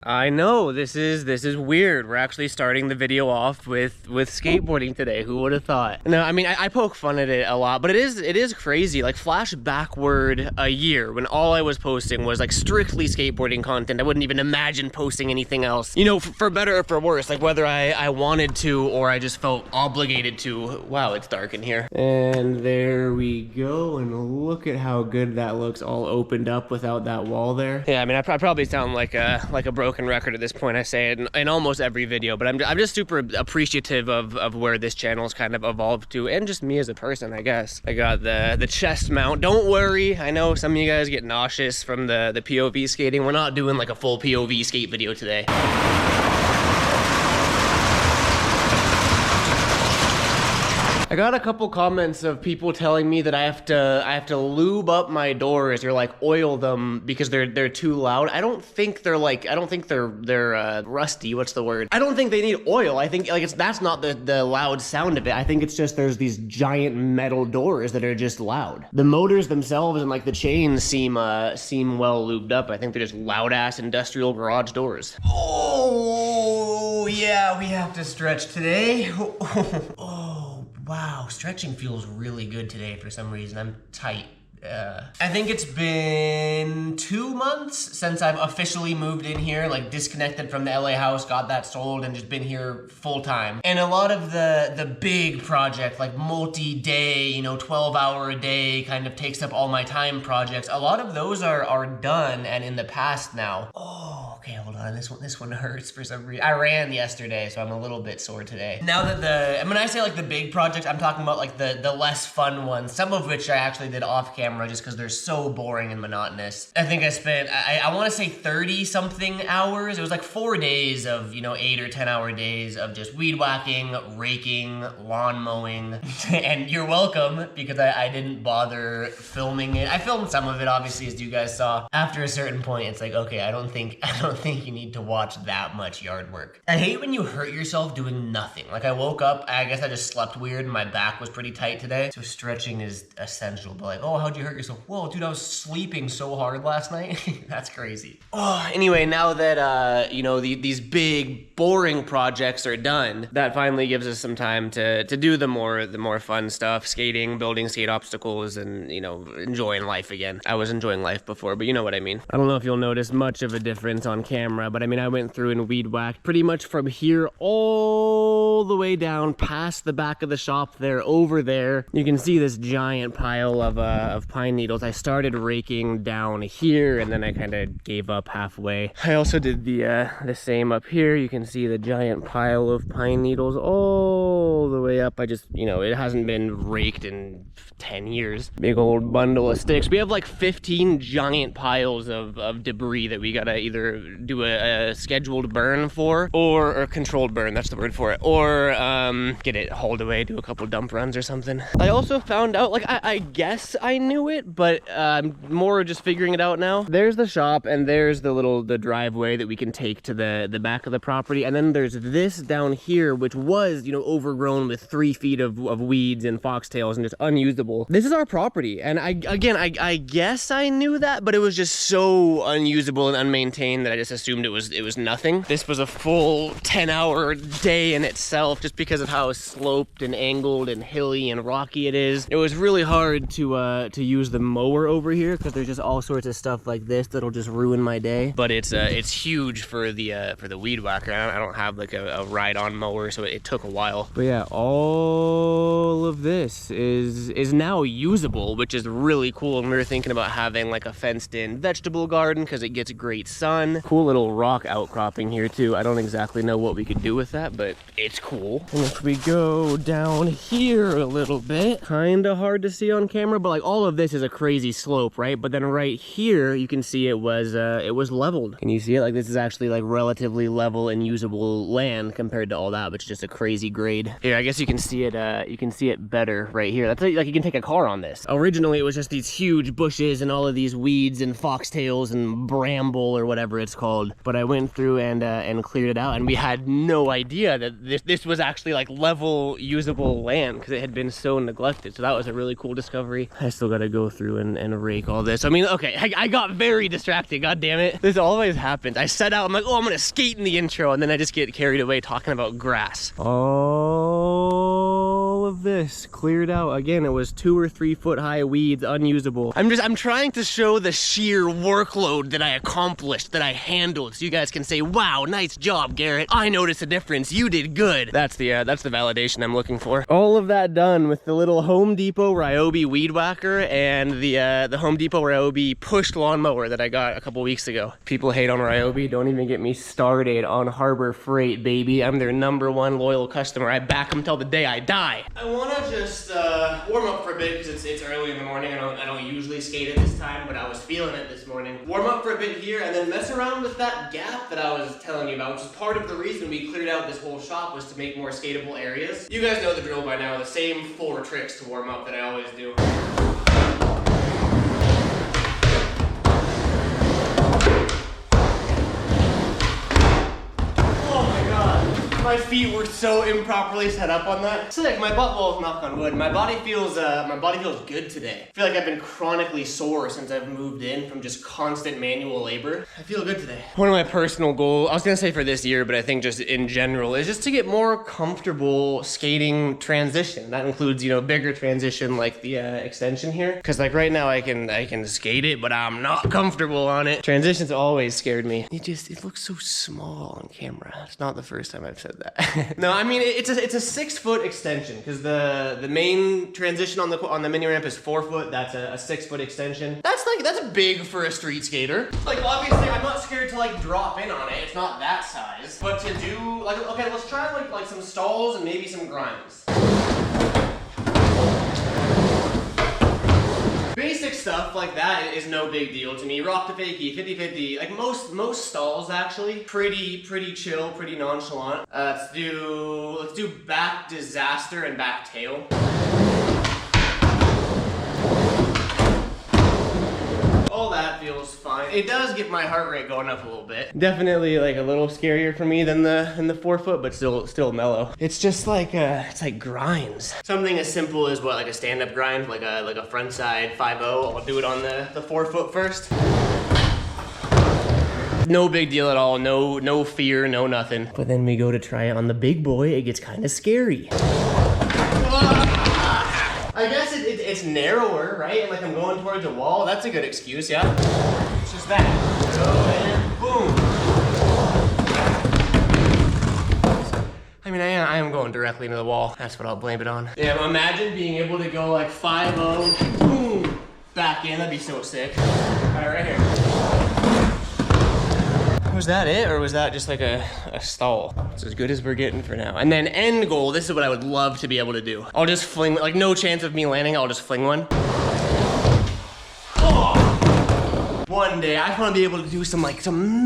I know this is weird. We're actually starting the video off with skateboarding today. Who would have thought? No, I mean I poke fun at it a lot, but it is crazy. Like flash backward a year when all I was posting was like strictly skateboarding content. I wouldn't even imagine posting anything else. You know, for better or for worse, like whether I wanted to or I just felt obligated to. Wow, it's dark in here. And there we go. And look at how good that looks, all opened up without that wall there. Yeah, I mean I probably sound like a broken record at this point. I say it in almost every video, but I'm just super appreciative of where this channel's kind of evolved to, and just me as a person, I guess. I got the chest mount. Don't worry, I know some of you guys get nauseous from the POV skating. We're not doing like a full POV skate video today. I got a couple comments of people telling me that I have to lube up my doors or like oil them because they're too loud. I don't think they're rusty. What's the word? I don't think they need oil. I think like that's not the loud sound of it. I think it's just there's these giant metal doors that are just loud. The motors themselves and like the chains seem well lubed up. I think they're just loud ass industrial garage doors. Oh yeah, we have to stretch today. Wow, stretching feels really good today for some reason. I'm tight. I think it's been 2 months since I've officially moved in here, like disconnected from the LA house, got that sold, and just been here full time. And a lot of the big project, like multi-day, you know, 12-hour a day, kind of takes up all my time projects. A lot of those are done and in the past now. Oh, okay, hold on. This one hurts for some reason. I ran yesterday, so I'm a little bit sore today. Now that when I say like the big projects, I'm talking about like the less fun ones, some of which I actually did off camera just because they're so boring and monotonous. I think I spent, I want to say 30 something hours. It was like 4 days of, you know, 8 or 10 hour days of just weed whacking, raking, lawn mowing. And you're welcome, because I didn't bother filming it. I filmed some of it, obviously, as you guys saw. After a certain point, it's like, okay, I don't think you need to watch that much yard work. I hate when you hurt yourself doing nothing. Like I woke up, I guess I just slept weird and my back was pretty tight today. So stretching is essential. But like, oh, how'd you hurt yourself? Whoa, dude, I was sleeping so hard last night. That's crazy. Oh, anyway, now that you know, these big boring projects are done, that finally gives us some time to do the more fun stuff, skating, building skate obstacles, and, you know, enjoying life again. I was enjoying life before, but you know what I mean. I don't know if you'll notice much of a difference on camera, but I mean, I went through and weed whacked pretty much from here all the way down past the back of the shop there, over there. You can see this giant pile of pine needles. I started raking down here and then I kind of gave up halfway. I also did the same up here. You can see the giant pile of pine needles all the way up. I just, you know, it hasn't been raked in 10 years. Big old bundle of sticks. We have like 15 giant piles of debris that we gotta either do a scheduled burn for, or controlled burn, that's the word for it, or get it hauled away, do a couple dump runs or something. I also found out, like I guess I knew it, but I'm more just figuring it out now. There's the shop and there's the driveway that we can take to the back of the property, and then there's this down here, which was, you know, overgrown with 3 feet of weeds and foxtails and just unusable. This is our property, and I guess I knew that, but it was just so unusable and unmaintained that I just assumed it was nothing. This was a full 10-hour day in itself, just because of how sloped and angled and hilly and rocky it is. It was really hard to use the mower over here because there's just all sorts of stuff like this that'll just ruin my day. But it's huge for the weed whacker. I don't have like a ride-on mower, so it took a while. But yeah, all of this is now usable, which is really cool. And we were thinking about having like a fenced-in vegetable garden because it gets great sun. Cool little rock outcropping here too. I don't exactly know what we could do with that, but it's cool. And if we go down here a little bit, kind of hard to see on camera, but like all of this is a crazy slope, right? But then right here you can see it was leveled. Can you see it? Like this is actually like relatively level and usable land compared to all that, which is just a crazy grade. Here, I guess you can see it. You can see it better right here. That's like you can take a car on this. Originally it was just these huge bushes and all of these weeds and foxtails and bramble or whatever it's called. But I went through and cleared it out, and we had no idea that this was actually like level usable land because it had been so neglected. So that was a really cool discovery. I still got gotta go through and rake all this. I mean, okay, I got very distracted, god damn it. This always happens. I set out, I'm like, oh, I'm gonna skate in the intro, and then I just get carried away talking about grass. All of this cleared out. Again, it was 2 or 3 foot high weeds, unusable. I'm trying to show the sheer workload that I accomplished, that I handled, so you guys can say, wow, nice job, Garrett. I noticed a difference. You did good. That's the validation I'm looking for. All of that done with the little Home Depot Ryobi weed whacker and the Home Depot Ryobi pushed lawnmower that I got a couple weeks ago. People hate on Ryobi. Don't even get me started on Harbor Freight, baby. I'm their #1 loyal customer. I back them till the day I die. I want to just warm up for a bit because it's early in the morning. I don't usually skate at this time, but I was feeling it this morning. Warm up for a bit here and then mess around with that gap that I was telling you about, which is part of the reason we cleared out this whole shop, was to make more skatable areas. You guys know the drill by now. The same 4 tricks to warm up that I always do. My feet were so improperly set up on that. Sick, my butt balls, knock on wood. My body feels good today. I feel like I've been chronically sore since I've moved in from just constant manual labor. I feel good today. One of my personal goals, I was gonna say for this year, but I think just in general, is just to get more comfortable skating transition. That includes, you know, bigger transition like the extension here. Cause like right now I can skate it, but I'm not comfortable on it. Transitions always scared me. It looks so small on camera. It's not the first time I've said that. No, I mean it's a 6 foot extension because the main transition on the mini ramp is 4 foot. That's a 6 foot extension. That's big for a street skater. Like obviously I'm not scared to like drop in on it. It's not that size. But to do like, okay, let's try like some stalls and maybe some grinds. Basic stuff like that is no big deal to me. Rock to fakie, 50-50. Like most stalls actually, pretty chill, pretty nonchalant. Let's do back disaster and back tail. All that feels fine. It does get my heart rate going up a little bit. Definitely like a little scarier for me than the 4 foot, but still mellow. It's just like it's like grinds. Something as simple as what, like a stand-up grind, like a front side 5-0. I'll do it on the 4 foot first. No big deal at all. No fear, no nothing. But then we go to try it on the big boy. It gets kind of scary. I guess it's narrower, right? And like I'm going towards a wall. That's a good excuse, yeah? It's just that. Go and boom. I mean, I am going directly into the wall. That's what I'll blame it on. Yeah, imagine being able to go like 5-0, boom, back in. That'd be so sick. All right, right here. Was that it, or was that just like a stall? It's as good as we're getting for now. And then end goal, this is what I would love to be able to do. I'll just fling, like no chance of me landing, I'll just fling one. One day, I want to be able to do some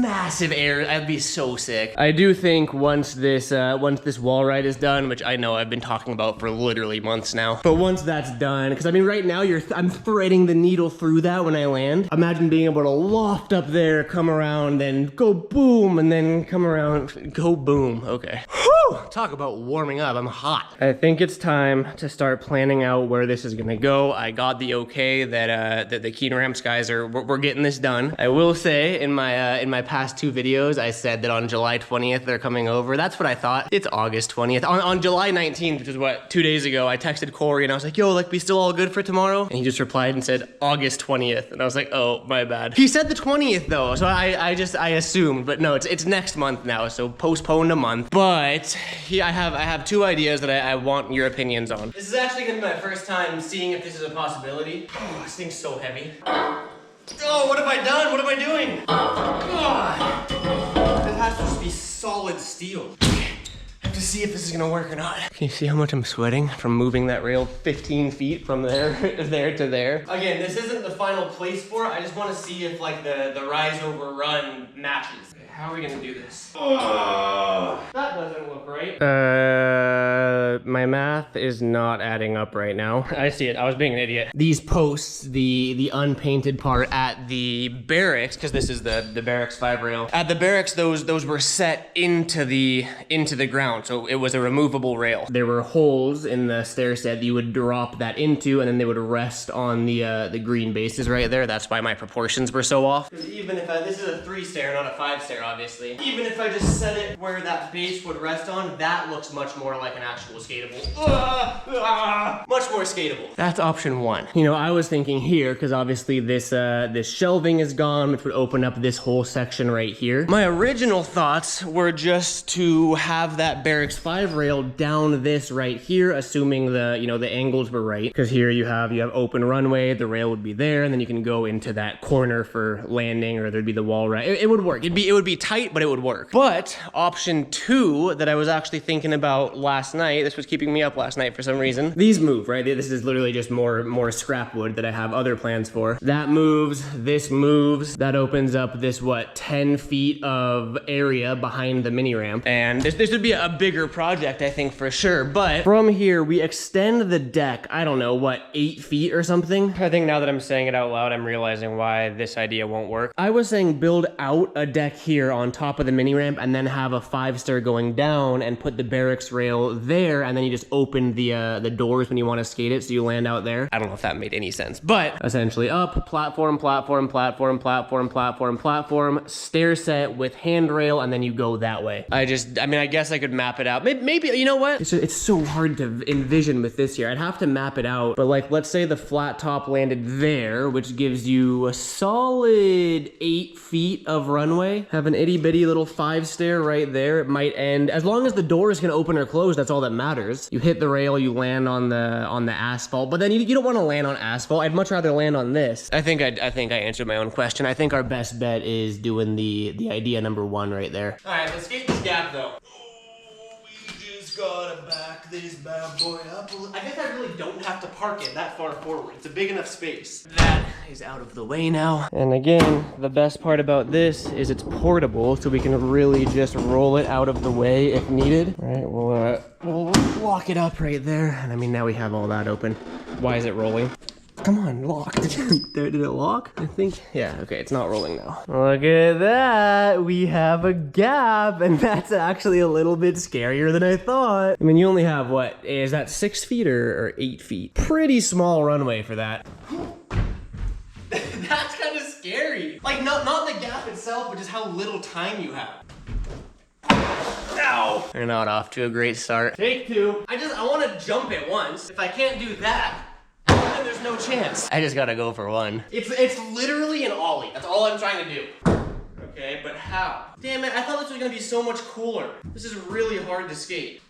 massive air. That'd be so sick. I do think once this wall ride is done, which I know I've been talking about for literally months now, but once that's done, because I mean right now I'm threading the needle through that when I land. Imagine being able to loft up there, come around, then go boom, and then come around, go boom. Okay. Whew! Talk about warming up. I'm hot. I think it's time to start planning out where this is gonna go. I got the okay that the Keen Ramps guys we're getting this done. I will say in my past 2 videos, I said that on July 20th they're coming over. That's what I thought. It's August 20th. On July 19th, which is what, 2 days ago, I texted Corey and I was like, yo, like we still all good for tomorrow? And he just replied and said August 20th. And I was like, oh, my bad. He said the 20th though, so I assumed, but no, it's next month now, so postponed a month. But I have 2 ideas that I want your opinions on. This is actually gonna be my first time seeing if this is a possibility. Oh, this thing's so heavy. Oh, what have I done? What am I doing? God. This has to just be solid steel. I have to see if this is gonna work or not. Can you see how much I'm sweating from moving that rail 15 feet from there to there? Again, this isn't the final place for it. I just want to see if like the rise over run matches. Okay, how are we gonna do this? Oh, that doesn't look right. My math math is not adding up right now. I see it. I was being an idiot. These posts, the unpainted part at the barracks, because this is the barracks 5 rail. At the barracks, those were set into the ground, so it was a removable rail. There were holes in the stair set that you would drop that into, and then they would rest on the green bases right there. That's why my proportions were so off. Because even if this is a 3 stair, not a 5 stair, obviously. Even if I just set it where that base would rest on, that looks much more like an actual skatable. Much more skatable. That's option 1. You know, I was thinking here, because obviously this shelving is gone, which would open up this whole section right here. My original thoughts were just to have that barracks 5 rail down this right here, assuming the angles were right. Because here you have open runway, the rail would be there, and then you can go into that corner for landing, or there'd be the wall right. It would work. It would be tight, but it would work. But option 2 that I was actually thinking about last night, this was keeping me up last night for some reason. These move, right? This is literally just more scrap wood that I have other plans for. That moves, this moves, that opens up this, 10 feet of area behind the mini ramp. And this would be a bigger project, I think, for sure. But from here, we extend the deck, I don't know, 8 feet or something? I think now that I'm saying it out loud, I'm realizing why this idea won't work. I was saying build out a deck here on top of the mini ramp and then have a 5 stair going down and put the barracks rail there, and then you just open the doors when you want to skate it, so you land out there. I don't know if that made any sense, but essentially up, platform, platform, platform, platform, platform, platform, stair set with handrail, and then you go that way. I guess I could map it out. Maybe you know what? It's so hard to envision with this here. I'd have to map it out, but let's say the flat top landed there, which gives you a solid 8 feet of runway. Have an itty bitty little 5 stair right there. It might end, as long as the doors can open or close, that's all that matters. You hit the rail, you land on the asphalt, but then you don't want to land on asphalt. I'd much rather land on this. I think I answered my own question. I think our best bet is doing the idea number 1 right there. All right, let's skate this gap though. Gotta back this bad boy up. I guess I really don't have to park it that far forward. It's a big enough space. That is out of the way now. And again, the best part about this is it's portable, so we can really just roll it out of the way if needed. All right, we'll lock it up right there. And I mean, now we have all that open. Why is it rolling? Come on, lock. Did it lock? I think, yeah, okay, it's not rolling now. Look at that, we have a gap, and that's actually a little bit scarier than I thought. I mean, you only have, is that 6 feet or 8 feet? Pretty small runway for that. That's kind of scary. Not the gap itself, but just how little time you have. Ow! We're not off to a great start. Take 2. I want to jump it once. If I can't do that, then there's no chance. I just gotta go for 1. It's literally an ollie. That's all I'm trying to do. Okay, but how? Damn it, I thought this was gonna be so much cooler. This is really hard to skate.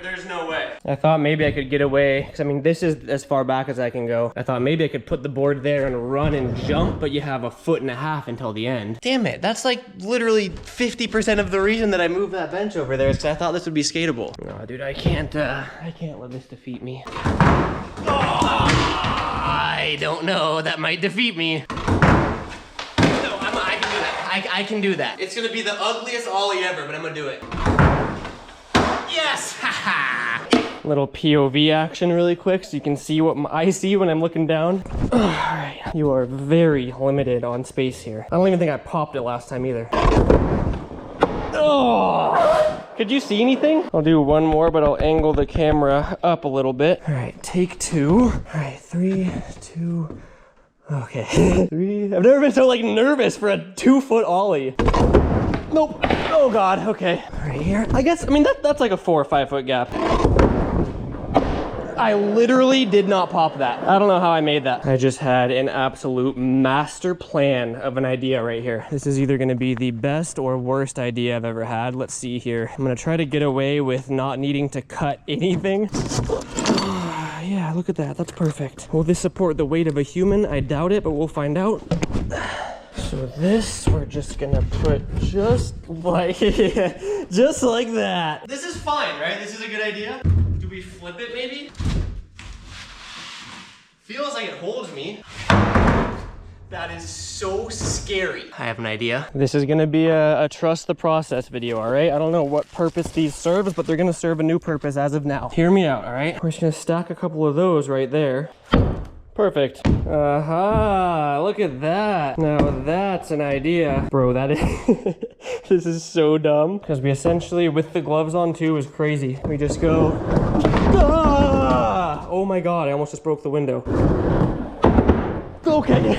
There's no way. I thought maybe I could get away, because I mean, this is as far back as I can go. I thought maybe I could put the board there and run and jump, but you have 1.5 feet until the end. Damn it, that's literally 50% of the reason that I moved that bench over there, is because I thought this would be skatable. No, dude, I can't let this defeat me. Oh, I don't know, that might defeat me. No, I can do that. I can do that. It's gonna be the ugliest ollie ever, but I'm gonna do it. Yes! Haha! Little POV action really quick so you can see what I see when I'm looking down. Alright, you are very limited on space here. I don't even think I popped it last time either. Oh! Could you see anything? I'll do one more, but I'll angle the camera up a little bit. Alright, take 2. Alright, 3, 2... Okay. 3... I've never been so nervous for a 2-foot ollie. Nope. Oh God, okay. Right here. I guess, I mean, that's like a 4 or 5 foot gap. I literally did not pop that. I don't know how I made that. I just had an absolute master plan of an idea right here. This is either gonna be the best or worst idea I've ever had. Let's see here. I'm gonna try to get away with not needing to cut anything. Yeah, look at that, that's perfect. Will this support the weight of a human? I doubt it, but we'll find out. So this, we're just gonna put just like that. This is fine, right? This is a good idea. Do we flip it maybe? Feels like it holds me. That is so scary. I have an idea. This is gonna be a trust the process video, all right? I don't know what purpose these serve, but they're gonna serve a new purpose as of now. Hear me out, all right? We're just gonna stack a couple of those right there. Perfect. Aha, look at that. Now that's an idea. Bro, that is, this is so dumb. Because we essentially, with the gloves on too, is crazy. We just go, ah! Oh my God, I almost just broke the window. Okay,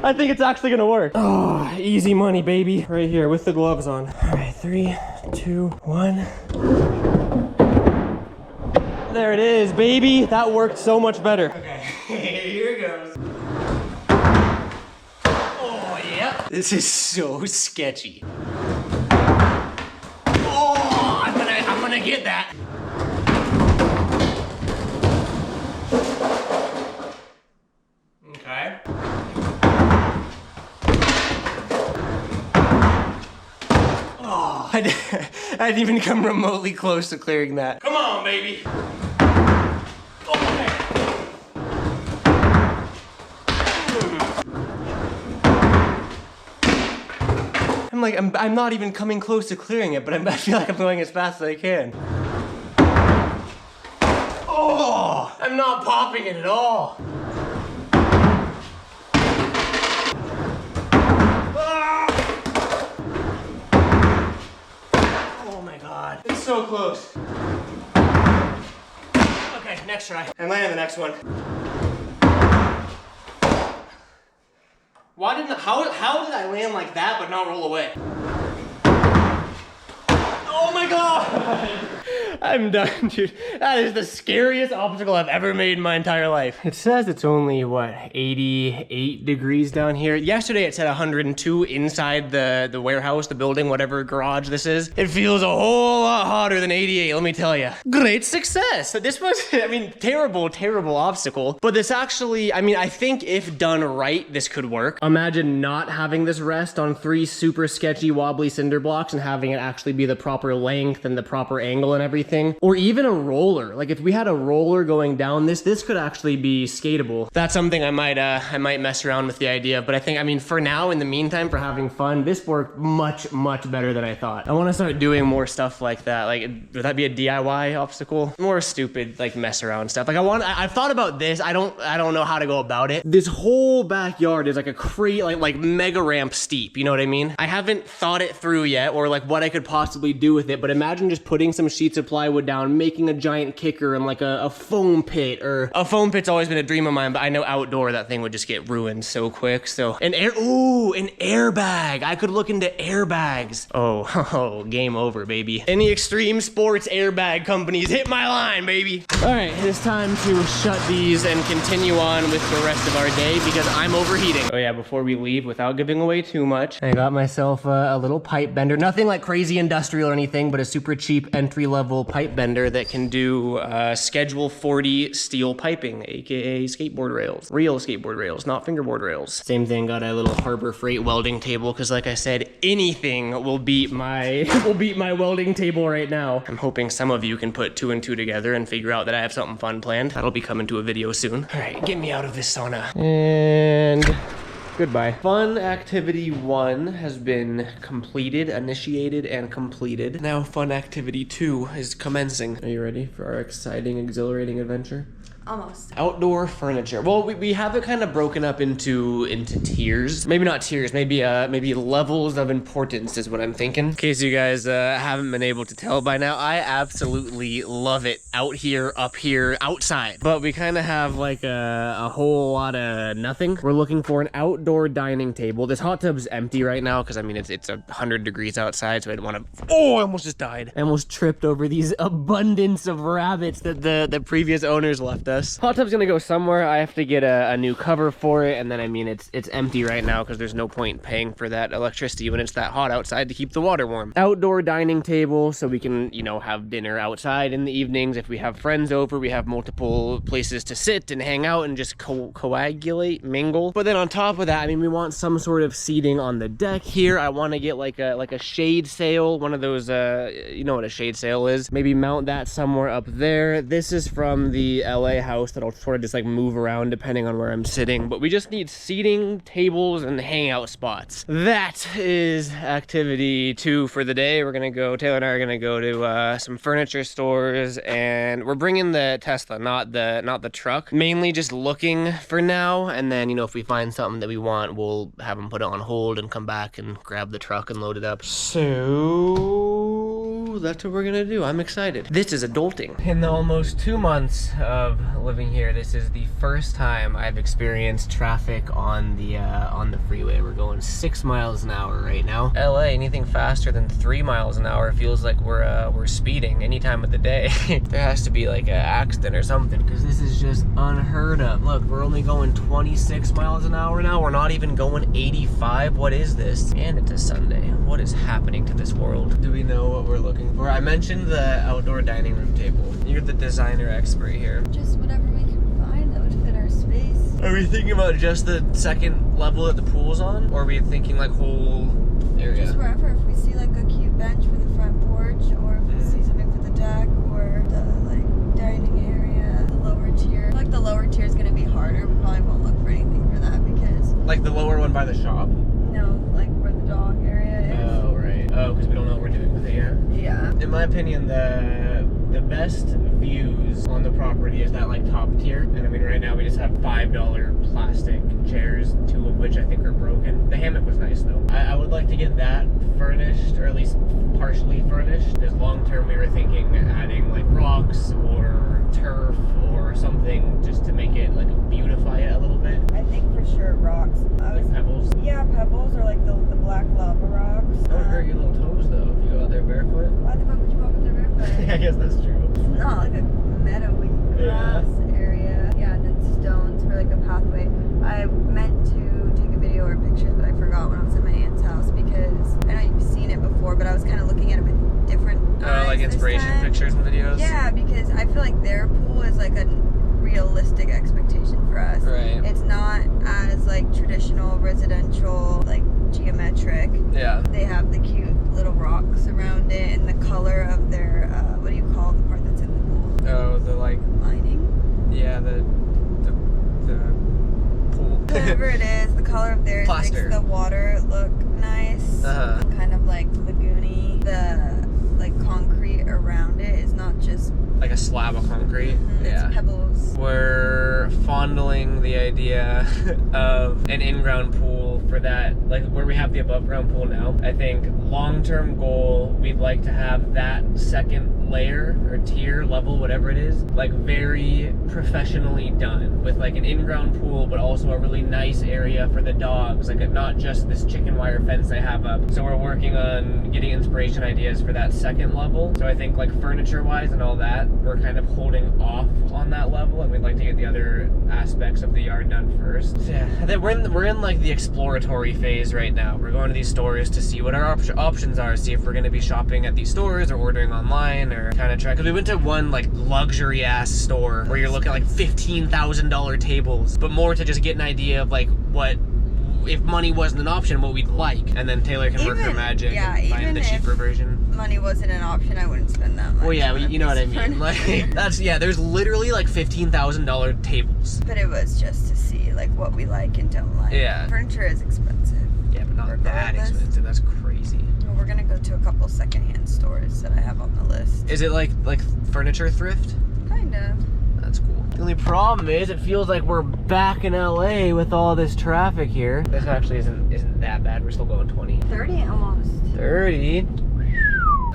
I think it's actually gonna work. Oh, easy money, baby. Right here with the gloves on. All right, 3, 2, 1. There it is, baby. That worked so much better. Okay, here it goes. Oh, yeah. This is so sketchy. Oh, I'm gonna get that. Okay. Oh, I didn't even come remotely close to clearing that. Come on, baby. I'm not even coming close to clearing it, but I feel like I'm going as fast as I can. Oh, I'm not popping it at all. Oh my God, it's so close. Okay, next try. I'm landing the next one. How did I land like that but not roll away? Oh my God! I'm done, dude. That is the scariest obstacle I've ever made in my entire life. It says it's only, what, 88 degrees down here. Yesterday it said 102 inside the warehouse, the building, whatever garage this is. It feels a whole lot hotter than 88, let me tell you. Great success. This was, I mean, terrible obstacle. But this actually, I mean, I think if done right, this could work. Imagine not having this rest on 3 super sketchy, wobbly cinder blocks and having it actually be the proper length and the proper angle and everything. Or even a roller. Like if we had a roller going down this could actually be skatable. That's something I might mess around with the idea of, but I mean, for now, in the meantime, for having fun, this worked much better than I thought. I want to start doing more stuff like that. Like, would that be a DIY obstacle? More stupid, like, mess around stuff. Like, I've thought about this. I don't know how to go about it. This whole backyard is like a like mega ramp steep, you know what I mean? I haven't thought it through yet, or like what I could possibly do with it, but imagine just putting some sheets of plywood down, making a giant kicker and like a foam pit, or a foam pit's always been a dream of mine, but I know outdoor that thing would just get ruined so quick. So an airbag. I could look into airbags. Oh, game over, baby. Any extreme sports airbag companies, hit my line, baby. All right, it's time to shut these and continue on with the rest of our day because I'm overheating. Oh yeah, before we leave, without giving away too much, I got myself a little pipe bender. Nothing like crazy industrial or anything, but a super cheap entry-level pipe bender that can do Schedule 40 steel piping, aka skateboard rails. Real skateboard rails, not fingerboard rails. Same thing, got a little Harbor Freight welding table because, like I said, anything will beat my welding table right now. I'm hoping some of you can put 2 and 2 together and figure out that I have something fun planned. That'll be coming to a video soon. All right, get me out of this sauna. And goodbye. Fun activity 1 has been completed, initiated, and completed. Now fun activity 2 is commencing. Are you ready for our exciting, exhilarating adventure? Almost. Outdoor furniture. Well, we have it kind of broken up into tiers. Maybe not tiers, maybe levels of importance is what I'm thinking. In case you guys haven't been able to tell by now, I absolutely love it out here, up here, outside. But we kind of have like a whole lot of nothing. We're looking for an outdoor dining table. This hot tub's empty right now because I mean it's 100 degrees outside, so I didn't want to. Oh, I almost just died. I almost tripped over these abundance of rabbits that the previous owners left us. Hot tub's gonna go somewhere. I have to get a new cover for it, and then I mean it's empty right now because there's no point paying for that electricity when it's that hot outside to keep the water warm. Outdoor dining table so we can, you know, have dinner outside in the evenings. If we have friends over, we have multiple places to sit and hang out and just coagulate, mingle. But then on top of that, I mean, we want some sort of seating on the deck here. I want to get like a shade sail, one of those you know what a shade sail is. Maybe mount that somewhere up there. This is from the LA LA house that I'll sort of just like move around depending on where I'm sitting. But we just need seating, tables, and hangout spots. That is activity 2 for the day. We're gonna go, Taylor and I are gonna go to some furniture stores, and we're bringing the Tesla, not the truck. Mainly just looking for now, and then, you know, if we find something that we want, we'll have them put it on hold and come back and grab the truck and load it up. So that's what we're gonna do. I'm excited. This is adulting. In the almost 2 months of living here, this is the first time I've experienced traffic on the freeway. We're going 6 miles an hour right now. LA, anything faster than 3 miles an hour feels like we're speeding any time of the day. There has to be like an accident or something, because this is just unheard of. Look, we're only going 26 miles an hour now. We're not even going 85. What is this? And it's a Sunday. What is happening to this world? Do we know what we're looking for? I mentioned the outdoor dining room table. You're the designer expert here. Just whatever we can find that would fit our space. Are we thinking about just the second level that the pool's on? Or are we thinking like whole area? Just wherever. If we see like a cute bench for the front porch, or if we see something for the deck, or the like dining area, the lower tier. I feel like the lower tier is gonna be harder. We probably won't look for anything for that because... Like the lower one by the shop? No, like where the dog area is. Oh, right. Oh, because we don't know what we're doing with it yet? Yeah. In my opinion, the best views on the property is that like top tier. And I mean, right now we just have $5 plastic chairs, 2 of which I think are broken. The hammock was nice though. I would like to get that furnished, or at least partially furnished, because long term we were thinking adding like rocks or turf or something just to make it like beautify it a little bit. I think for sure rocks. Like pebbles? Yeah, pebbles, or like the black lava rocks. Don't hurt your little toes though if you go out there barefoot. Why the fuck would you walk up there barefoot? I guess that's true. It's not like a meadowy grass area. Yeah, and then stones for like a pathway. I meant to take a video or pictures, but I forgot when I was at my aunt's house, because I know you've seen it before, but I was kind of looking at it with different eyes Like inspiration pictures and videos? Yeah, because I feel like their pool is like a realistic expectation for us. Right. It's not as like traditional residential, like geometric. Yeah. They have the cute little rocks around it, and the color of their what do you call the part that's in the pool? Oh, the like Lining? Yeah, the pool. Whatever it is, the color of theirs makes Plaster. the water look nice. Uh-huh. Kind of like lagoony. The like concrete around it is not just Like a slab of concrete. Yeah. it's pebbles. We're fondling the idea of an in-ground pool for that, like where we have the above-ground pool now. I think long-term goal, we'd like to have that second layer or tier level, whatever it is, like very professionally done with like an in-ground pool, but also a really nice area for the dogs, like not just this chicken wire fence they have up. So we're working on getting inspiration ideas for that second level. So I think like furniture-wise and all that, we're kind of holding off on that level, and we'd like to get the other aspects of the yard done first. So yeah, we're in like the exploratory phase right now. We're going to these stores to see what our options are, see if we're going to be shopping at these stores or ordering online, or kind of try, because we went to one like luxury ass store where you're looking at like $15,000 tables, but more to just get an idea of like what, if money wasn't an option, what we'd like, and then Taylor can work her magic and find the cheaper version. Money wasn't an option, I wouldn't spend that much. Well, yeah, you know what I mean. Like that's, yeah, there's literally like $15,000 tables. But it was just to see like what we like and don't like. Yeah. Furniture is expensive. Yeah, but not that expensive. That's crazy. Well, we're gonna go to a couple secondhand stores that I have on the list. Is it like furniture thrift? Kind of. That's cool. The only problem is it feels like we're back in LA with all this traffic here. This actually isn't that bad. We're still going 20. 30 almost. 30.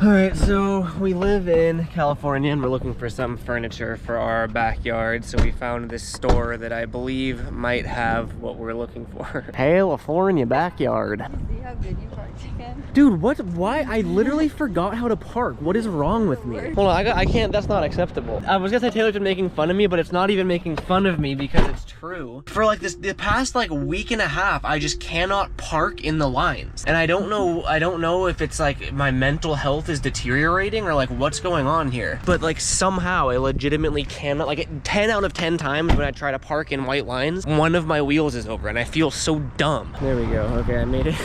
All right, so we live in California and we're looking for some furniture for our backyard. So we found this store that I believe might have what we're looking for. California backyard. See how good you parked again? Dude, what? Why? I literally forgot how to park. What is wrong with me? Hold on, I can't. That's not acceptable. I was gonna say Taylor's been making fun of me, but it's not even making fun of me because it's true. For like the past like week and a half, I just cannot park in the lines, and I don't know if it's like my mental health health is deteriorating or like what's going on here. But like somehow I legitimately cannot, like 10 out of 10 times when I try to park in white lines, one of my wheels is over and I feel so dumb. There we go. Okay, I made it.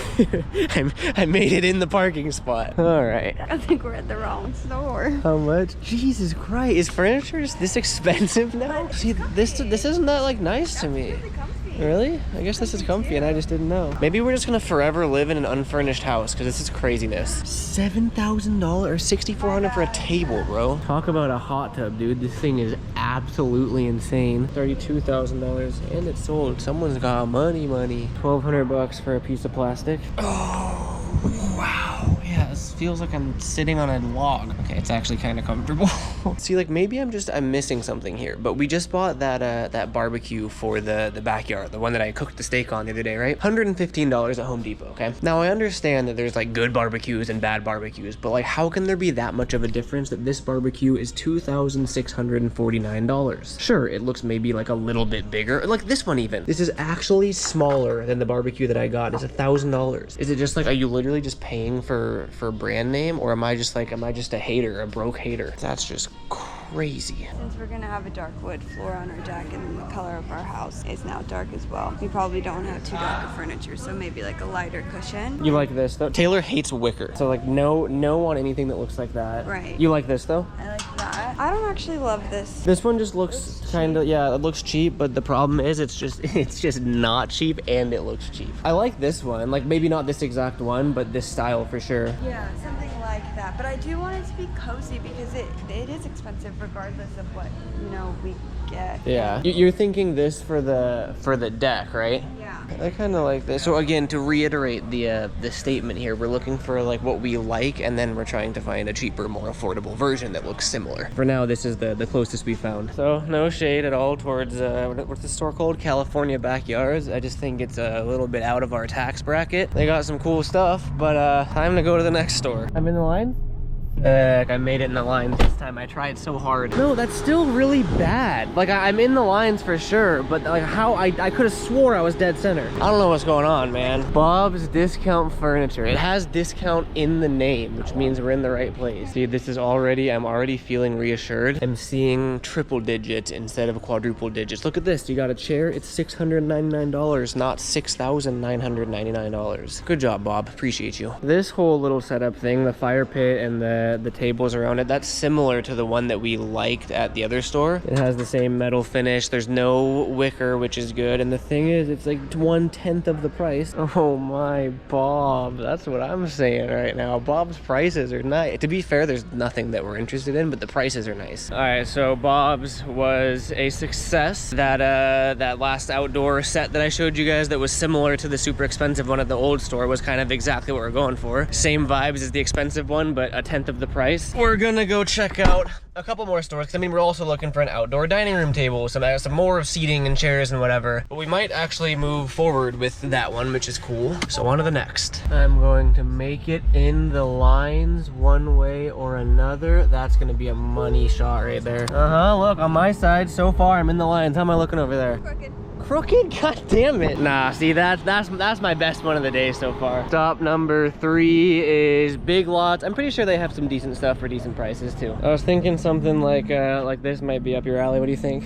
I made it in the parking spot. All right. I think we're at the wrong store. How much? Jesus Christ, is furniture just this expensive now? See, this isn't that like nice to me. Really comfy. Really? I guess this is comfy and I just didn't know. Maybe we're just gonna forever live in an unfurnished house because this is craziness. $7,000 or $6,400 for a table, bro. Talk about a hot tub, dude. This thing is absolutely insane. $32,000 and it's sold. Someone's got money. $1,200 for a piece of plastic. Oh, wow. Yeah, this feels like I'm sitting on a log. Okay, it's actually kind of comfortable. See, like maybe I'm missing something here, but we just bought that barbecue for the backyard, the one that I cooked the steak on the other day, right? $115 at Home Depot, okay? Now I understand that there's like good barbecues and bad barbecues, but like how can there be that much of a difference that this barbecue is $2,649? Sure, it looks maybe like a little bit bigger, like this one even. This is actually smaller than the barbecue that I got. It's $1,000. Is it just like, are you literally just paying for brand name, or am I just a hater, a broke hater? That's just crazy. Since we're gonna have a dark wood floor on our deck and the color of our house is now dark as well, we probably don't have too dark of furniture, so maybe like a lighter cushion. You like this though? Taylor hates wicker, so like no on anything that looks like that. Right. You like this though? I like that. I don't actually love this. This one just looks kind of, yeah, it looks cheap, but the problem is it's just not cheap and it looks cheap. I like this one, like maybe not this exact one, but this style for sure. Yeah, something like that. But I do want it to be cozy because it is expensive regardless of what, we get. Yeah. You're thinking this for the deck, right? Yeah. I kind of like this. So again, to reiterate the statement here, we're looking for like what we like, and then we're trying to find a cheaper, more affordable version that looks similar. For now, this is the closest we found. So no shade at all towards what's the store called? California Backyards. I just think it's a little bit out of our tax bracket. They got some cool stuff, but time to go to the next store. I'm in the line. I made it in the lines this time. I tried so hard. No, that's still really bad. Like I'm in the lines for sure, but like how I could have swore I was dead center. I don't know what's going on, man. Bob's Discount Furniture. It has discount in the name, which means we're in the right place. See, this is I'm already feeling reassured. I'm seeing triple digits instead of quadruple digits. Look at this. You got a chair. It's $699, not $6,999. Good job, Bob. Appreciate you. This whole little setup thing, the fire pit and the tables around it, that's similar to the one that we liked at the other store. It has the same metal finish. There's no wicker, which is good. And the thing is, it's like 1/10 of the price. Oh my, Bob. That's what I'm saying right now. Bob's prices are nice. To be fair, there's nothing that we're interested in, but the prices are nice. All right, so Bob's was a success. That last outdoor set that I showed you guys that was similar to the super expensive one at the old store was kind of exactly what we're going for. Same vibes as the expensive one, but 1/10 of the price. We're gonna go check out a couple more stores, 'cause I mean, we're also looking for an outdoor dining room table, some more seating and chairs and whatever, but we might actually move forward with that one, which is cool. So on to the next. I'm going to make it in the lines one way or another. That's gonna be a money shot right there. Look, on my side so far I'm in the lines. How am I looking over there? Crooked? God damn it. Nah, see, that's my best one of the day so far. Stop number 3 is Big Lots. I'm pretty sure they have some decent stuff for decent prices too. I was thinking something like this might be up your alley. What do you think?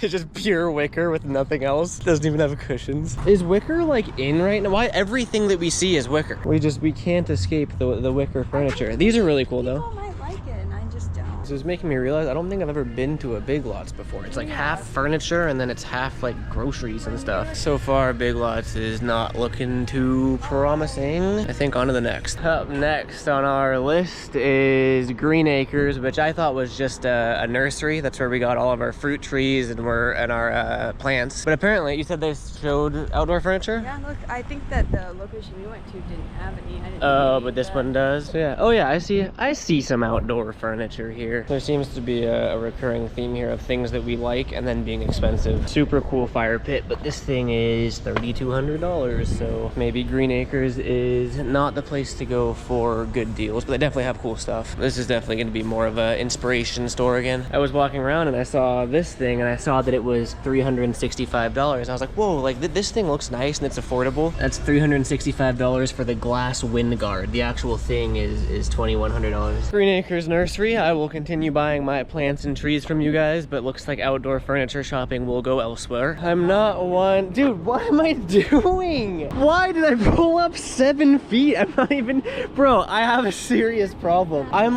It's just pure wicker with nothing else. Doesn't even have cushions. Is wicker like in right now? Why everything that we see is wicker? We can't escape the wicker furniture. These are really cool though. People might like it and I just don't. So it's making me realize I don't think I've ever been to a Big Lots before. It's like half furniture and then it's half like groceries and stuff. So far, Big Lots is not looking too promising. I think on to the next. Up next on our list is Green Acres, which I thought was just a nursery. That's where we got all of our fruit trees and our plants. But apparently, you said they showed outdoor furniture? Yeah, look, I think that the location we went to didn't have any. Oh, but this one does? Yeah. Oh yeah, I see some outdoor furniture here. here. There seems to be a recurring theme here of things that we like and then being expensive. Super cool fire pit, but this thing is $3,200, so maybe Green Acres is not the place to go for good deals, but they definitely have cool stuff. This is definitely going to be more of an inspiration store again. I was walking around and I saw this thing and I saw that it was $365. I was like, whoa, like this thing looks nice and it's affordable. That's $365 for the glass wind guard. The actual thing is $2,100. Green Acres Nursery. I will continue buying my plants and trees from you guys, but looks like outdoor furniture shopping will go elsewhere. I'm not one, dude, what am I doing? Why did I pull up 7 feet? I'm not even, bro, I have a serious problem. I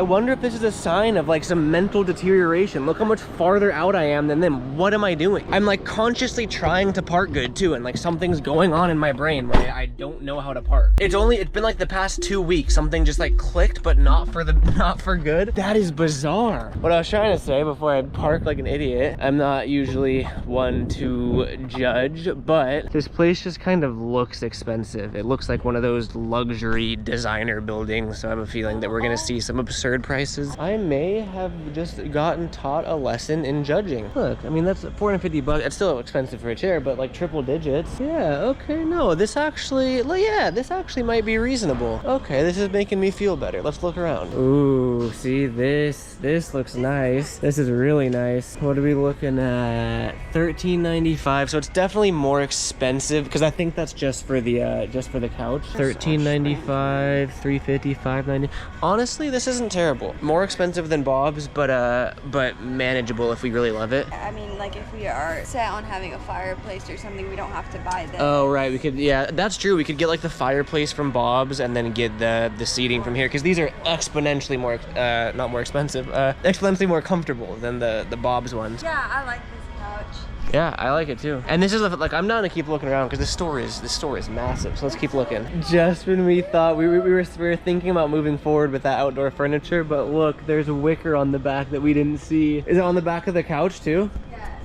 wonder if this is a sign of like some mental deterioration. Look how much farther out I am than them. What am I doing? I'm like consciously trying to park good too, and like something's going on in my brain where I don't know how to park. It's been like the past 2 weeks, something just like clicked, but not for good. That is bizarre. What I was trying to say before I park like an idiot, I'm not usually one to judge, but this place just kind of looks expensive. It looks like one of those luxury designer buildings, so I have a feeling that we're gonna see some absurd prices. I may have just gotten taught a lesson in judging. Look, I mean, that's $450. It's still expensive for a chair, but like triple digits. Yeah, okay, no, this actually might be reasonable. Okay, this is making me feel better. Let's look around. Ooh, see this looks nice. This is really nice. What are we looking at? $13.95. So it's definitely more expensive because I think that's just for the couch. $13.95, $350, $5.90. Honestly, this isn't terrible. More expensive than Bob's, but manageable if we really love it. I mean, like if we are set on having a fireplace or something, we don't have to buy them. Oh, right. We could, yeah, that's true. We could get like the fireplace from Bob's and then get the seating from here, because these are exponentially more, not more expensive, exponentially more comfortable than the Bob's ones. Yeah, I like this couch. Yeah, I like it too. And this is like, I'm down to keep looking around because this store is massive. So let's keep looking. Just when we thought we were thinking about moving forward with that outdoor furniture, but look, there's a wicker on the back that we didn't see. Is it on the back of the couch too?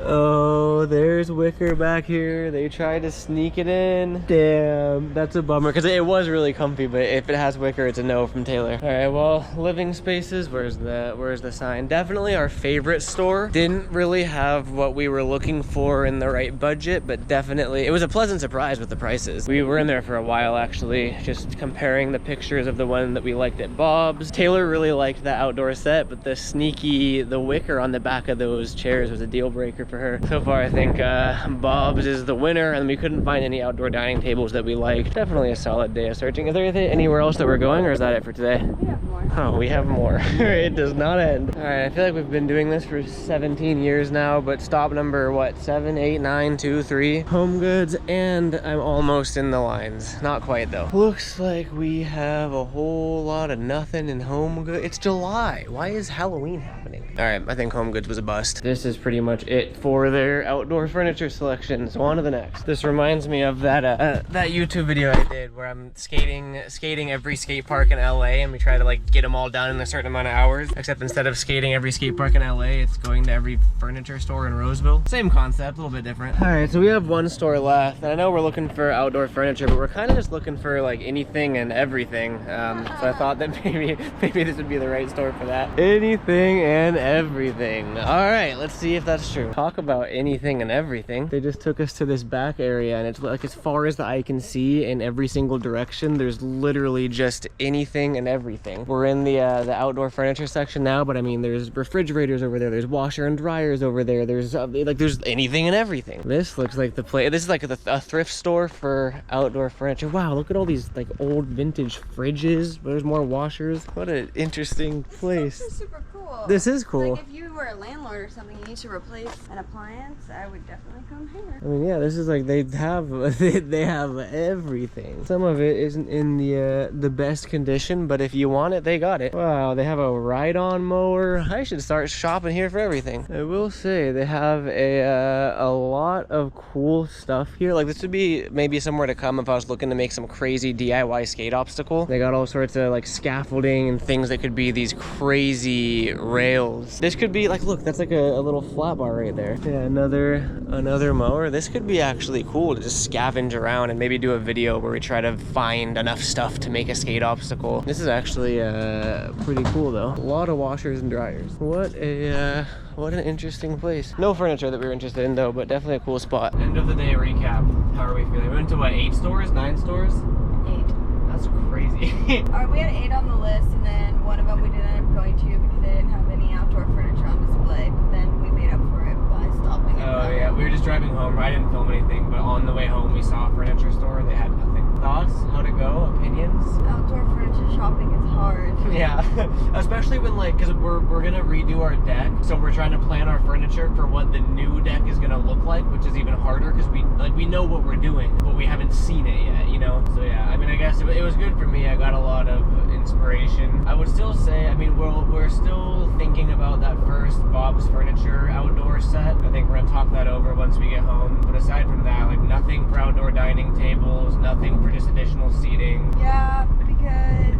Oh, there's wicker back here. They tried to sneak it in. Damn, that's a bummer because it was really comfy, but if it has wicker, it's a no from Taylor. All right, well, living spaces, where's the sign? Definitely our favorite store. Didn't really have what we were looking for in the right budget, but definitely, it was a pleasant surprise with the prices. We were in there for a while actually, just comparing the pictures of the one that we liked at Bob's. Taylor really liked the outdoor set, but the wicker on the back of those chairs was a deal breaker for her. So far, I think Bob's is the winner, and we couldn't find any outdoor dining tables that we liked. Definitely a solid day of searching. Is there anywhere else that we're going, or is that it for today? We have more. Oh, we have more. It does not end. All right, I feel like we've been doing this for 17 years now, but stop number, what, 7, 8, 9, 2, 3? Home Goods, and I'm almost in the lines. Not quite, though. Looks like we have a whole lot of nothing in Home Goods. It's July. Why is Halloween happening? All right, I think Home Goods was a bust. This is pretty much it for their outdoor furniture selection. So on to the next. This reminds me of that YouTube video I did where I'm skating every skate park in LA, and we try to like get them all done in a certain amount of hours. Except instead of skating every skate park in LA, it's going to every furniture store in Roseville. Same concept, a little bit different. All right, so we have one store left. And I know we're looking for outdoor furniture, but we're kind of just looking for like anything and everything. So I thought that maybe this would be the right store for that. Anything and everything. All right, let's see if that's true. Talk about anything and everything. They just took us to this back area, and it's like as far as the eye can see in every single direction, there's literally just anything and everything. We're in the outdoor furniture section now, but I mean, there's refrigerators over there, there's washer and dryers over there, there's anything and everything. This looks like the place. This is like a thrift store for outdoor furniture. Wow, look at all these like old vintage fridges. There's more washers. What an interesting place. This is super cool. This is cool. Like if you were a landlord or something, you need to replace an appliance, I would definitely come here. I mean, yeah, this is like they have everything. Some of it isn't in the best condition, but if you want it, they got it. Wow, they have a ride-on mower. I should start shopping here for everything. I will say they have a lot of cool stuff here. Like this would be maybe somewhere to come if I was looking to make some crazy DIY skate obstacle. They got all sorts of like scaffolding and things that could be these crazy rails. This could be like, look, that's like a little flat bar right there. there. Yeah, another mower. This could be actually cool to just scavenge around and maybe do a video where we try to find enough stuff to make a skate obstacle. This is actually pretty cool though. A lot of washers and dryers. What an interesting place. No furniture that we were interested in though, but definitely a cool spot. End of the day recap. How are we feeling? We went to what, 8 stores? 9 stores? 8. That's crazy. We had 8 on the list, and then one of them we didn't end up going to because they didn't have any outdoor furniture on display. But then we made up for it by stopping at Oh yeah, we were just driving home. I didn't film anything, but on the way home we saw a furniture store. They had nothing. Thoughts? How to go? Opinions? Outdoor furniture shopping is hard. Yeah, especially when because we're gonna redo our deck, so we're trying to plan our furniture for what the new deck is gonna look like, which is even harder because we know what we're doing, but we haven't seen it yet, you know. So yeah, I mean, I guess it was good for me. I got a lot of inspiration. I would still say, I mean, we're still thinking about that first Bob's Furniture outdoor set. I think we're gonna talk that over once we get home. But aside from that, nothing for outdoor dining tables, nothing for just additional seating. Yeah, because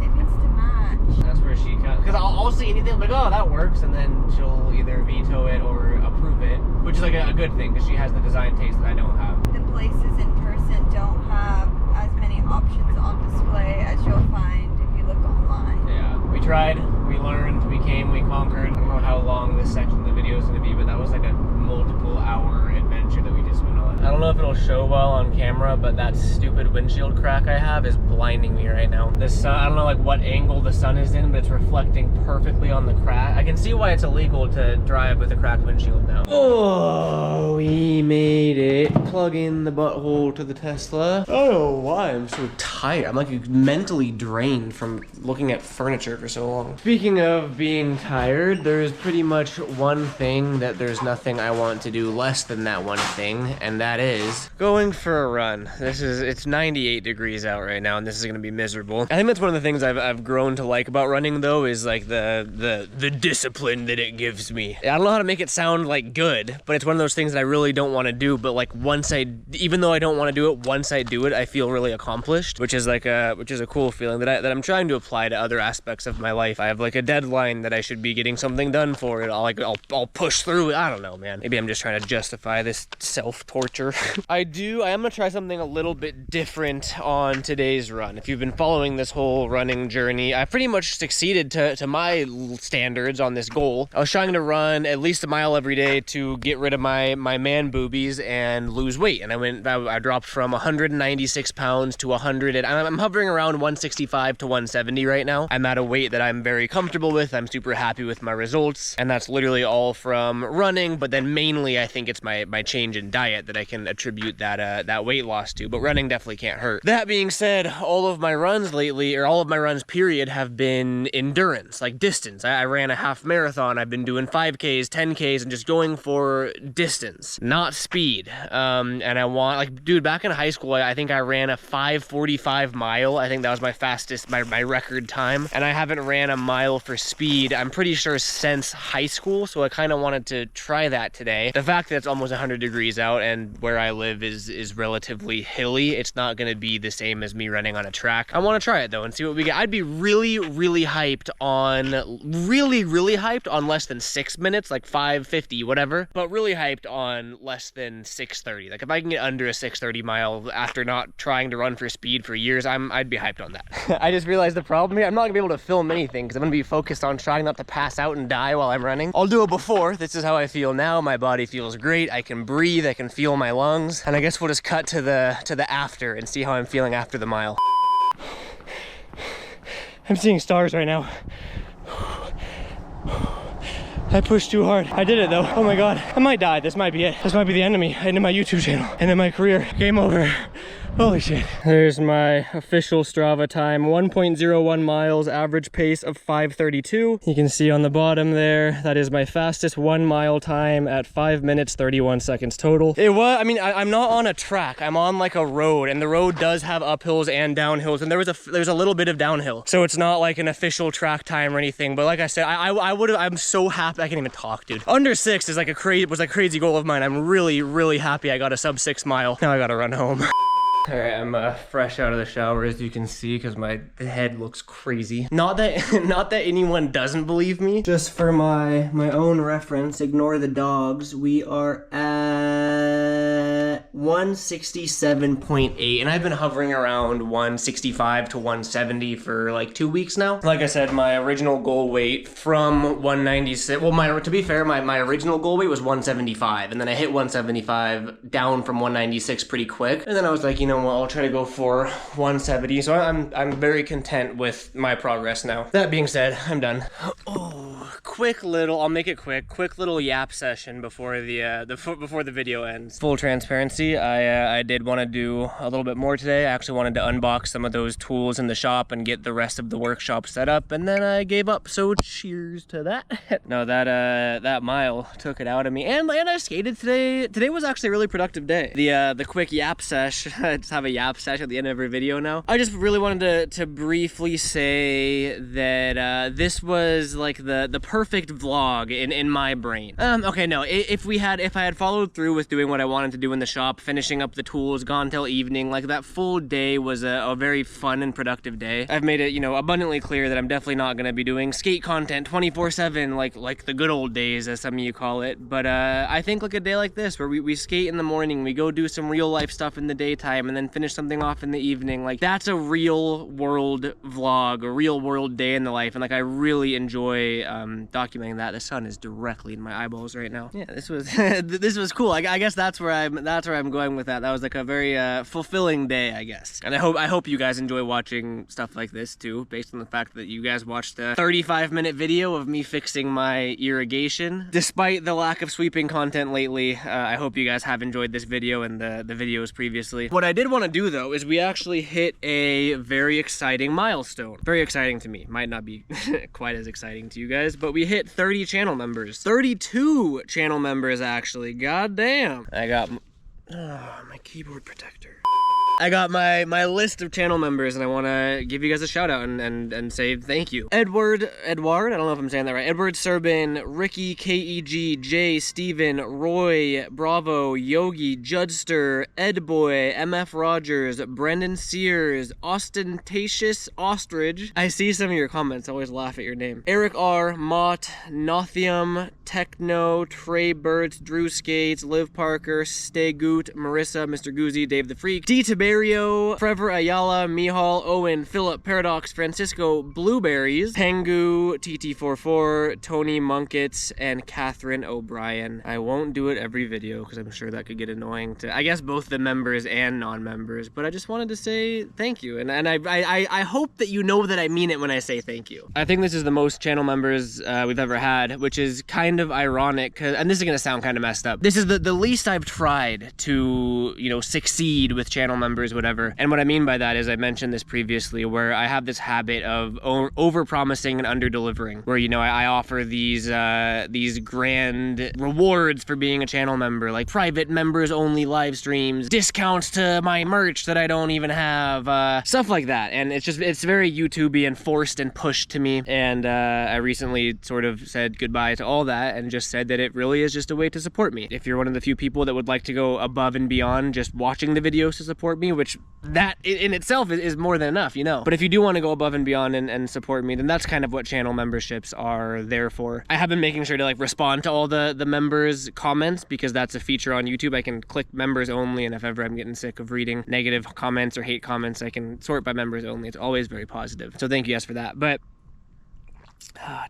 it needs to match. That's where she comes. Because I'll see anything like, oh, that works, and then she'll either veto it or approve it, which is a good thing because she has the design taste that I don't have. The places in person don't have as many options on display as you'll find if you look online. Yeah, we tried, we learned, we came, we conquered. I don't know how long this section of the video is going to be, but that was a multiple hour adventure that we just went on. I don't know if it'll show well on camera, but that stupid windshield crack I have is blinding me right now. The sun, I don't know what angle the sun is in, but it's reflecting perfectly on the crack. I can see why it's illegal to drive with a cracked windshield now. Oh, we made it. Plug in the butthole to the Tesla. I don't know why I'm so tired. I'm mentally drained from looking at furniture for so long. Speaking of being tired, there's pretty much one thing that there's nothing I want to do less than that one thing, and that is going for a run. It's 98 degrees out right now, and this is gonna be miserable. I think that's one of the things I've grown to like about running though, is the discipline that it gives me. I don't know how to make it sound good, but it's one of those things that I really don't want to do, but even though I don't want to do it, once I do it, I feel really accomplished, which is a cool feeling that I'm trying to apply to other aspects of my life. I have a deadline that I should be getting something done for it. I'll push through it. I don't know, man. Maybe I'm just trying to justify this self-torture. I am gonna try something a little bit different on today's run. If you've been following this whole running journey, I pretty much succeeded to my standards on this goal. I was trying to run at least a mile every day to get rid of my man boobies and lose weight, and I dropped from 196 pounds to 100, and I'm hovering around 165 to 170 right now. I'm at a weight that I'm very comfortable with. I'm super happy with my results, and that's literally all from running, but then mainly I think it's my change in diet that I can attribute that weight loss to, but running definitely can't hurt. That being said, all of my runs lately, or all of my runs period, have been endurance, distance. I ran a half marathon. I've been doing 5Ks, 10Ks, and just going for distance, not speed. And I want, dude, back in high school, I think I ran a 5:45 mile. I think that was my fastest, my record time, and I haven't ran a mile for speed, I'm pretty sure, since high school, so I kind of wanted to try that today. The fact that it's almost 100 degrees out and where I live is relatively hilly, it's not going to be the same as me running on a track. I want to try it though and see what we get. I'd be really hyped on less than 6 minutes, 5:50, whatever, but really hyped on less than 6:30. If I can get under a 6:30 mile after not trying to run for speed for years, I'd be hyped on that. I just realized the problem here, I'm not gonna be able to film anything because I'm gonna be focused on trying not to pass out and die while I'm running. I'll do it before. This is how I feel now. My body feels great. I can breathe. I can feel my lungs. And I guess we'll just cut to the after and see how I'm feeling after the mile. I'm seeing stars right now. I pushed too hard. I did it though. Oh my God. I might die. This might be it. This might be the end of me, end of my YouTube channel, end of my career. Game over. Holy shit. There's my official Strava time, 1.01 miles, average pace of 5:32. You can see on the bottom there, that is my fastest 1 mile time at 5 minutes, 31 seconds total. It was, I'm not on a track, I'm on a road, and the road does have uphills and downhills, and there's a little bit of downhill. So it's not an official track time or anything, but like I said, I'm so happy, I can't even talk, dude. Under 6 is was a crazy goal of mine. I'm really happy I got a sub 6 mile. Now I gotta run home. All right, I'm fresh out of the shower, as you can see, because my head looks crazy. Not that not that anyone doesn't believe me. Just for my own reference, ignore the dogs. We are at 167.8, and I've been hovering around 165 to 170 for like 2 weeks now. Like I said, my original goal weight from 196. Well, to be fair, my original goal weight was 175, and then I hit 175 down from 196 pretty quick, and then I was like, you know what, I'll try to go for 170. So I'm very content with my progress now. That being said, I'm done. Oh, I'll make it quick little yap session before the video ends. Full transparency, I did want to do a little bit more today. I actually wanted to unbox some of those tools in the shop and get the rest of the workshop set up, and then I gave up, so cheers to that. No, that mile took it out of me, and I skated today. Today was actually a really productive day. The quick yap sesh, I just have a yap sesh at the end of every video now. I just really wanted to briefly say that this was like the perfect vlog in my brain. Okay, no, if I had followed through with doing what I wanted to do in the shop, finishing up the tools, gone till evening, like that full day was a very fun and productive day. I've made it, you know, abundantly clear that I'm definitely not gonna be doing skate content 24/7 like the good old days, as some of you call it. But I think like a day like this, where we skate in the morning, we go do some real life stuff in the daytime, and then finish something off in the evening, like that's a real world vlog, a real world day in the life, and like I really enjoy documenting that. The sun is directly in my eyeballs right now. Yeah, this was this was cool. I guess that's where I'm going with that. That was like a very fulfilling day, I guess. And I hope you guys enjoy watching stuff like this too, based on the fact that you guys watched a 35-minute video of me fixing my irrigation. Despite the lack of sweeping content lately, I hope you guys have enjoyed this video and the videos previously. What I did want to do though is we actually hit a very exciting milestone. Very exciting to me. Might not be quite as exciting to you guys, but we hit 30 channel members. 32 channel members actually. God damn. I got my keyboard protector. I got my list of channel members, and I want to give you guys a shout out and say thank you. Edward, I don't know if I'm saying that right. Edward Serbin, Ricky, KEG, Jay, Steven, Roy, Bravo, Yogi, Judster, Edboy, MF Rogers, Brendan Sears, Ostentatious Ostrich. I see some of your comments, I always laugh at your name. Eric R, Mott, Nothium, Techno, Trey Birds, Drew Skates, Liv Parker, Stay Goot, Marissa, Mr. Goozy, Dave the Freak, D Tiberio, Trevor Ayala, Mihal, Owen, Philip, Paradox, Francisco, Blueberries, Pengu, TT44, Tony Munkets, and Catherine O'Brien. I won't do it every video because I'm sure that could get annoying to, I guess, both the members and non-members, but I just wanted to say thank you, and I hope that you know that I mean it when I say thank you. I think this is the most channel members we've ever had, which is kind of ironic, and this is gonna sound kind of messed up. This is the least I've tried to, you know, succeed with channel members, whatever. And what I mean by that is, I mentioned this previously, where I have this habit of over-promising and under-delivering, where, you know, I offer these grand rewards for being a channel member, like private members only live streams, discounts to my merch that I don't even have, stuff like that. And it's very YouTubey and forced and pushed to me. And I recently sort of said goodbye to all that and just said that it really is just a way to support me. If you're one of the few people that would like to go above and beyond just watching the videos to support me, which that in itself is more than enough, you know. But if you do want to go above and beyond and support me, then that's kind of what channel memberships are there for. I have been making sure to like respond to all the members' comments, because that's a feature on YouTube. I can click members only, and if ever I'm getting sick of reading negative comments or hate comments, I can sort by members only. It's always very positive. So thank you guys for that. But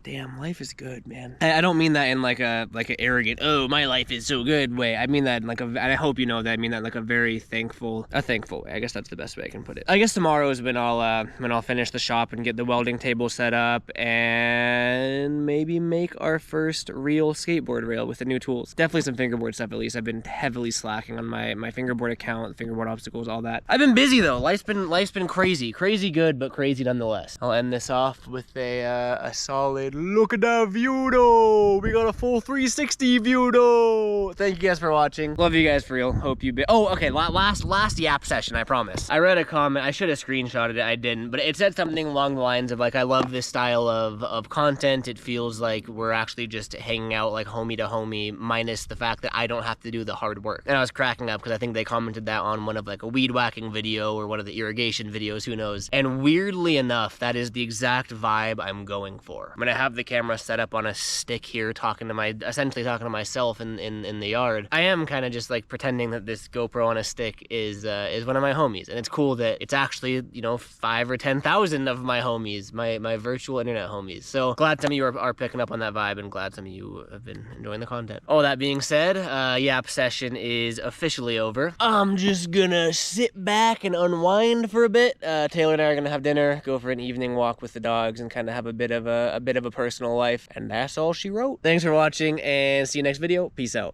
damn, life is good, man. I don't mean that in like an arrogant, oh, my life is so good way. I mean that in like and I hope you know that I mean that in like a very thankful way. I guess that's the best way I can put it. I guess tomorrow is when I'll finish the shop and get the welding table set up and maybe make our first real skateboard rail with the new tools. Definitely some fingerboard stuff at least. I've been heavily slacking on my fingerboard account, fingerboard obstacles, all that. I've been busy though. Life's been crazy good, but crazy nonetheless. I'll end this off with a solid. Look at that view though. We got a full 360 view though. Thank you guys for watching. Love you guys for real. Hope you okay, last yap session, I promise. I read a comment. I should have screenshotted it. I didn't, but it said something along the lines of like, I love this style of content. It feels like we're actually just hanging out like homie to homie, minus the fact that I don't have to do the hard work. And I was cracking up because I think they commented that on one of like a weed whacking video or one of the irrigation videos, who knows. And weirdly enough, that is the exact vibe I'm going for. I'm gonna have the camera set up on a stick here, essentially talking to myself in the yard. I am kind of just like pretending that this GoPro on a stick is one of my homies, and it's cool that it's actually, you know, 5,000 or 10,000 of my homies, my virtual internet homies. So glad some of you are picking up on that vibe, and glad some of you have been enjoying the content. All that being said, yap session is officially over. I'm just gonna sit back and unwind for a bit. Taylor and I are gonna have dinner, go for an evening walk with the dogs, and kind of have a bit of a personal life, and that's all she wrote. Thanks for watching, and see you next video. Peace out.